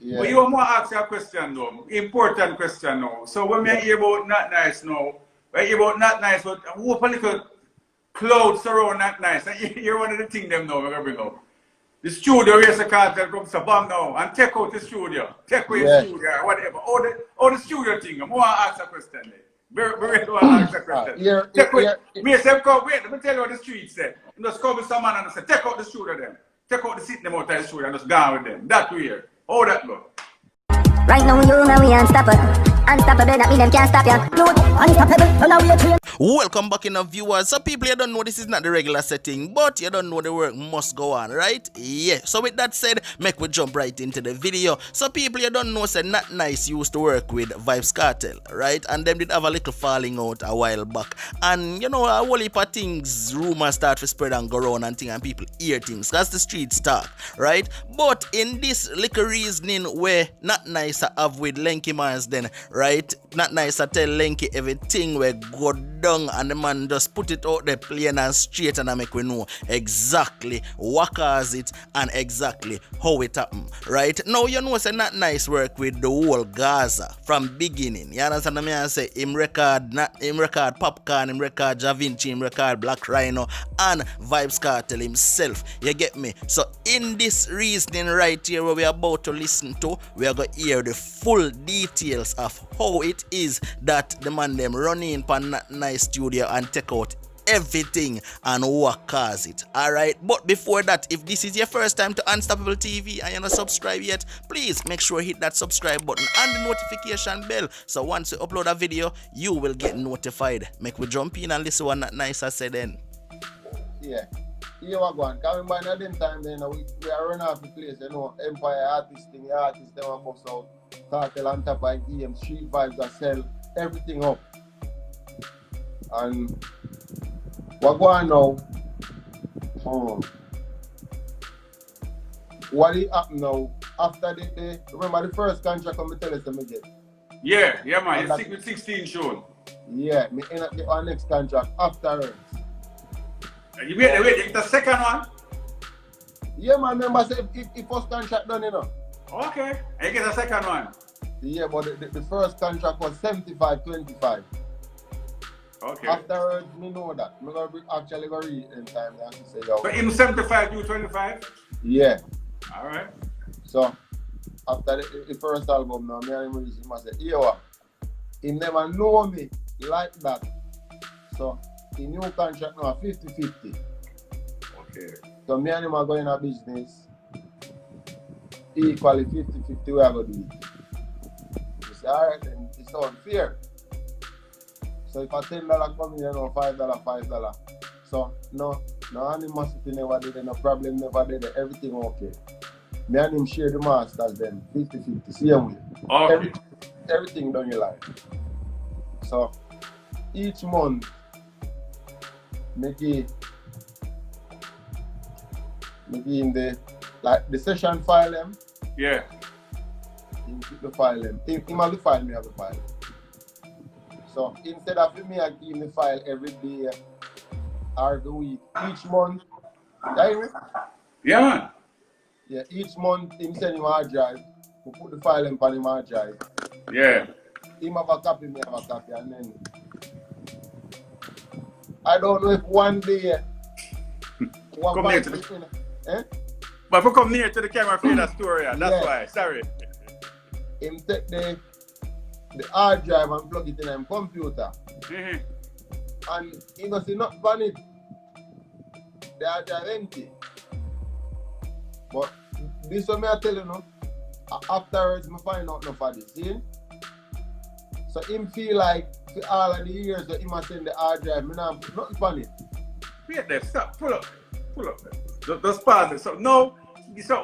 But you want to ask a question though, important question now. So when we hear about Notnice now, we hear about Notnice, but who political clouds surround Notnice? And you're one of the things them now we're going to bring up. The studio where's the Kartel comes to bomb now and take out the studio. Take away the studio, whatever. All the studio thing. I want to ask a question there. Very want to ask a question. Me say, wait, let me tell you what the streets say. You just come with some man and say, take out the studio then. Take out the seat them out of the studio and just go with them. That weird. How that go? Right now you and we unstoppable. Unstoppable, that mean them can't stop ya. Unstoppable, now we are trained. Welcome back in viewers. So people, you don't know this is not the regular setting, but you don't know the work must go on, right? Yeah. So with that said, make we jump right into the video. So people, you don't know, say Notnice used to work with Vybz Kartel, right? And them did have a little falling out a while back. And you know, a whole heap of things, rumors start to spread and go around and things, and people hear things. That's the streets talk, right? But in this little reasoning where Notnice have with Lenky Mars then, right? Notnice tell Lenky everything where go down and the man just put it out there plain and straight and I make we know exactly what caused it and exactly how it happened, right? Now you know say Notnice work with the whole Gaza from beginning. You understand me? I say him record Popcorn, him record Javinci, him record Black Rhino and Vybz Kartel himself. You get me? So in this reasoning right here where we are about to listen to, we are going to hear the full details of how it is that the man them run in pan Notnice studio and take out everything and what caused it. Alright, but before that, if this is your first time to Unstoppable TV and you're not subscribed yet, please make sure you hit that subscribe button and the notification bell, so once you upload a video you will get notified. Make we jump in and listen what Notnice has said then. Yeah. Here we go. Coming by another time then we are running off the place, you know, Empire artists thing, the artists them are bust out, Kartel on top of game, street vibes that sell everything up. And what going now? What it happen now after the remember the first contract on me tell us me get? Yeah, man, it's with 16 shown. Yeah, me end up our next contract afterwards. You wait, the second one? Yeah, man, remember say if first contract done, you know. Okay, and you get the second one. Yeah, but the first contract was 75-25. Okay. Afterwards, me know that. I'm going to actually go read in time and say, yo. But in 75, you 25? Yeah. Alright. So, after the first album now, me and him say, yo, he never know me like that. So, the new contract now 50-50. Okay. So, me and him are going to business equally 50-50, we are going to do it. You say, alright, then it's unfair. So if a $10 come in, you know, $5. So no animosity never did, no problem never did, everything okay. Me and him share the masters then, 50-50, same way. Okay. Everything done your life. So each month, me give him the session file them. Yeah. Him keep the file them. Him have the file, me have the file. So instead of me, I give him the file every day or the week, each month. Yeah, man. Yeah, each month him send him a hard drive. We put the file in him hard drive. Yeah. Him have a copy, me have a copy, and then I don't know if one day come near to the But if we come near to the camera for that story, that's why. Sorry. Him take the hard drive and plug it in his computer. And he don't see nothing on it. The hard drive empty. But this one I tell you now, afterwards I find out enough of this. See? So him feel like for all of the years that he must send the hard drive, I don't have nothing on it. Wait there, stop, pull up there. Just pause it. So no,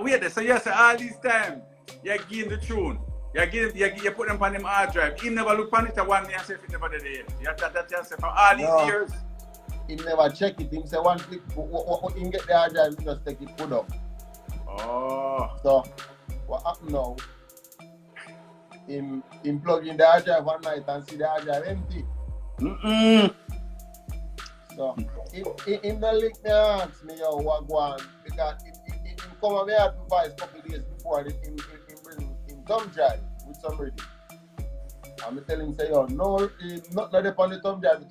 wait there. So you say all this time, you give the tune. You put them on them hard drive. He never look on it and one day and say if it never did it. You have that yourself for all these years. He never check it. He say one click, what he get the hard drive, he just take it, put up. Oh. So what happened now? Him plug in the hard drive one night and see the hard drive empty. So in the link me ask me what go on because he come on me at advice a couple days before him thumb drive with some ready. And I tell him, say, yo, no, not there on the thumb drive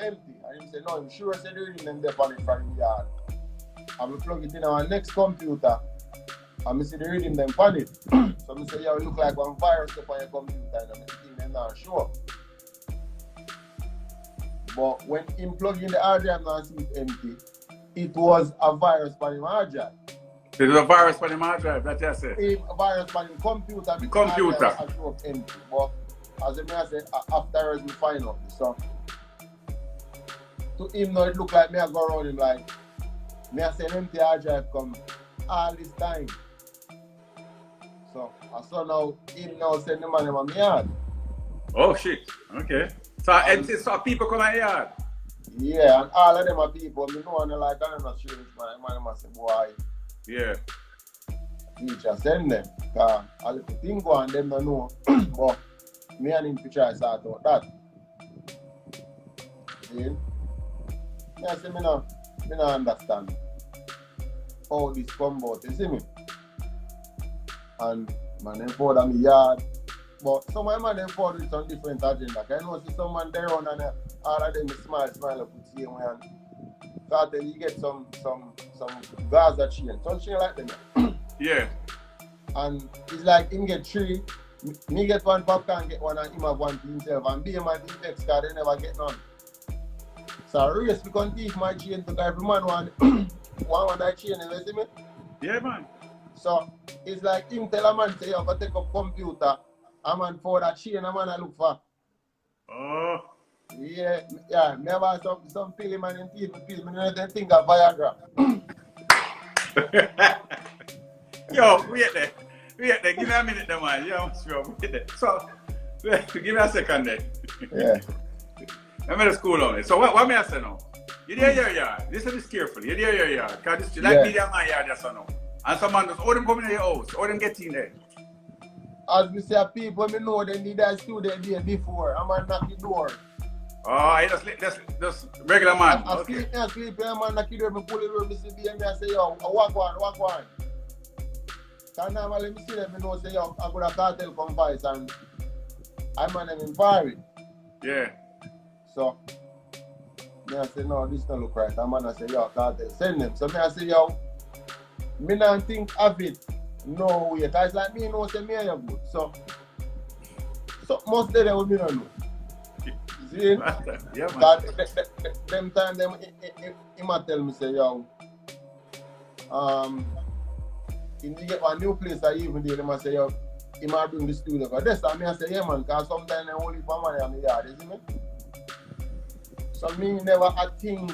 empty. And he say, no, I'm sure say the reading them there on it from the yard. And I plug it in our next computer. And I see the reading them on it. So I say, yo, it look like one virus up on your computer and I'm thinking not sure. But when him plug in the hard drive and see it empty, it was a virus on the hard drive. It was a virus on the hard drive, that's what I said. A virus on the computer. The computer. I show up empty. But as I say, afterwards we find out this. So to him now it look like me I go around him like me I say an empty hard drive come all this time. So I saw now him now send the money on my yard. Oh shit. Okay. So people come at the yard? Yeah, and all of them are people. Me know and like I'm not sure which man must say boy. Yeah. Teacher send them. Cause a little thing go and them don't know. But me and him to try to sort out that. See? I say me no understand how this come about, you see me? And man them forward on me yard. But some of them them forward with some different agenda. Cause I know see someone there on and all of them smile up with the same way and Kartel you get some Gaza chain. Some chain like them. Yeah. And it's like him get three. Me get one popcorn, get one, and him have one to himself. And be a man to text card, they never get none. So I race we can teach my chain to every man one that chain, you see me? Yeah, man. So it's like him tell a man say you have to take up computer, a man for that chain, a man I look for. Oh. Yeah, me have some film man in teeth, me don't think of Viagra. Yo, wait there. Give me a minute there, man. Yeah, I'm sure. Wait there. So, give me a second there. Yeah. I'm at the school on it. So, what may I say now? You there your yard. Listen to this carefully. You there your yard. Because this like me there my yard, that's now. And someone does, all them coming in your house, all them get in there. As we say, people, me know they need a student there before. I'm going to knock the door. Oh, just regular man. I sleep, man, knock the door, me pull the door, me see the and I say, yo, walk one. So normally, me see them, me know, say, yo, I got a Kartel come vice and I'm on them in Paris. Yeah. So, me I say, no, this don't look right. I'm gonna say, yo, Kartel, send them. So, me I say, yo, me not think of it. No way. Because like me know, say, me are good. So most of them me don't know. See? Yeah, man. Them time, he might tell me, say, yo, if you get a new place, I even did, they say, yo, he might bring the studio. Because this time, I say, yeah, man, because sometimes I only put money on the yard, you see me? So, me never think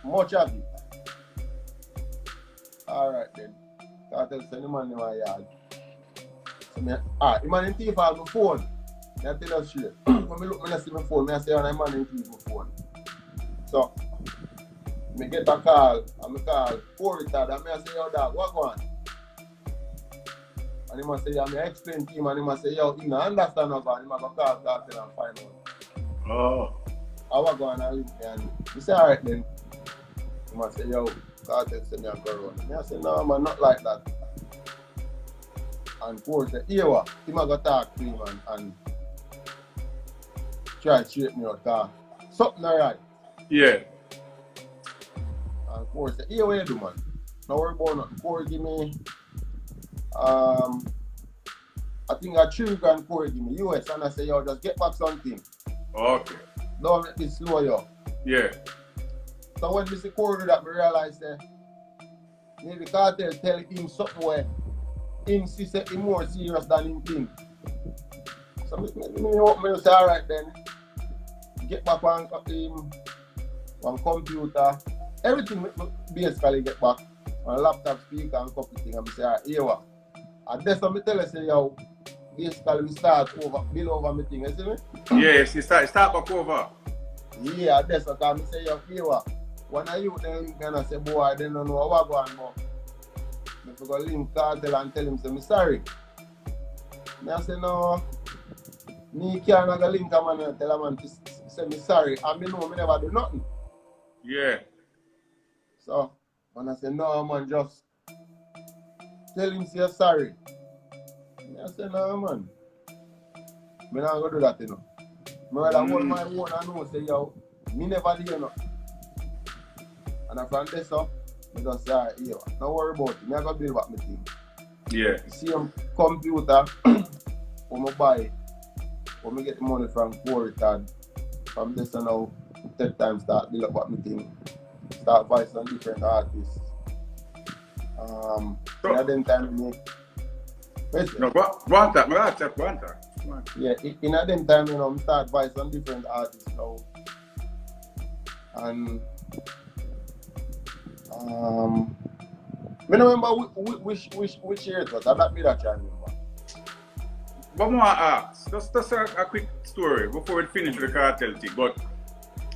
much of it. Alright then. Kartel send the man in my yard. So, the man in thief has my phone. I tell you straight. When I look, I see my phone, I say, oh, the man in thief my phone. So, I get a call, and I call, pour it out, and I say, yo, dog, what going on? And he must say, I explain to him, and he must say, yo, he don't understand about it, he must go call Kartel and find out. Oh. I was going to link me, and he said, alright then. He must say, yo, Kartel send me a go around. I say, no, man, not like that. And Paul said, here what? He must go talk to him and try to straighten me out, because something not right. Yeah. And Paul said, here what you do, man? Now worry about nothing. Paul give me, I think a $3,000 Paul give me US, and I say, yo, just get back something. Okay. Don't let me slow you. Yeah. So when we see Corey do that, we realize that maybe Kartel tell him something where him see say him more serious than him think. So me say, alright then, get back on him, one computer, everything basically get back, on laptop, speaker and couple things, and I say, alright, here what? And that's what me tell you, say, yo, basically we build over me thing, you see me? Yes, you start back over. Yeah, that's what I say, yo, here what? When I you then gonna say, boy, I don't know what going on. If I go link Kartel and tell him, say, me sorry. I say, no, me can't go link a man and tell a man to say me sorry. And me know me never do nothing. Yeah. So, when I say, no, man, just tell him say sorry. I said, no, man. Me not going to do that, you know. Me rather hold my own and know, say, yo, me never do, you know. And from this up, I just say, yo, don't worry about it. Me I going to build back my thing. Yeah. See a computer, when I buy, when I get the money from Kartel, from this and now, take time start build up what my thing. Start voice on different artists. In them time, no, go on that. Go on that. Yeah, in them time, you know, I start voice on different artists now. And I don't remember which year it was. I don't remember. But more ask, just a quick story before we finish the Kartel thing. But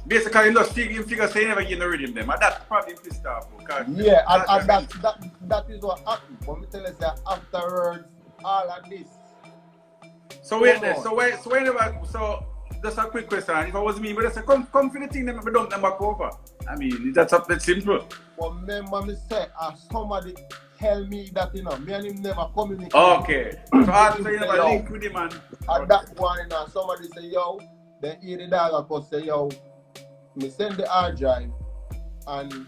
basically, you just figure say never get no rhythm them, and that's probably pissed off. Yeah, and that is what happened. When me tell you, say afterwards, all of this. So wait there. So just a quick question. If I was me, but I say come for the thing, them we don't back over. I mean, that's that simple. But remember me say, somebody tell me that, you know, me and him never communicate. Okay. So after you never link with him, man. At that one, you know, somebody say, yo, then hear the dog and say, yo, me send the hard drive and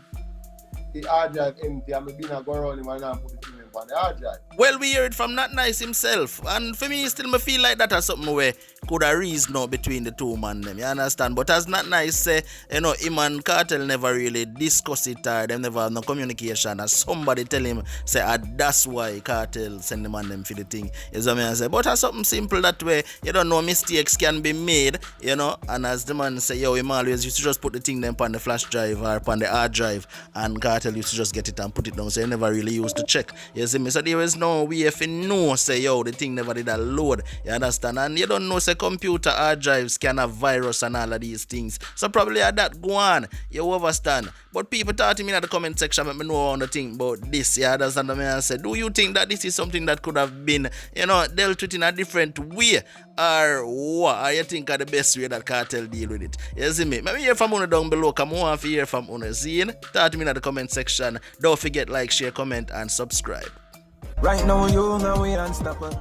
the hard drive empty and me been a go around him and I put it in on the hard drive. Well, we hear it from Notnice himself, and for me, still me feel like that as something where could have reason out between the two man them, you understand? But as Notnice say, you know, him and Kartel never really discuss it or them never have no communication, and somebody tell him, say, that's why Kartel send them on them for the thing. Is what I say. But as something simple that way, you don't know, mistakes can be made, you know, and as the man say, yo, him always used to just put the thing them on the flash drive or on the hard drive, and Kartel used to just get it and put it down, so he never really used to check. You see me? So there is no way if you know, say, yo, the thing never did a load, you understand? And you don't know, say, computer hard drives can have virus and all of these things. So probably at that go on, you understand. But people talk to me in the comment section, let me know on the thing about this, you understand what I say? Do you think that this is something that could have been, you know, dealt with in a different way? Or what? Or you think are the best way that Kartel deal with it? You see me? Let me hear from you down below. Come on, if you hear from you. See? Talk to me in the comment section. Don't forget like, share, comment, and subscribe. Right now, we unstoppable.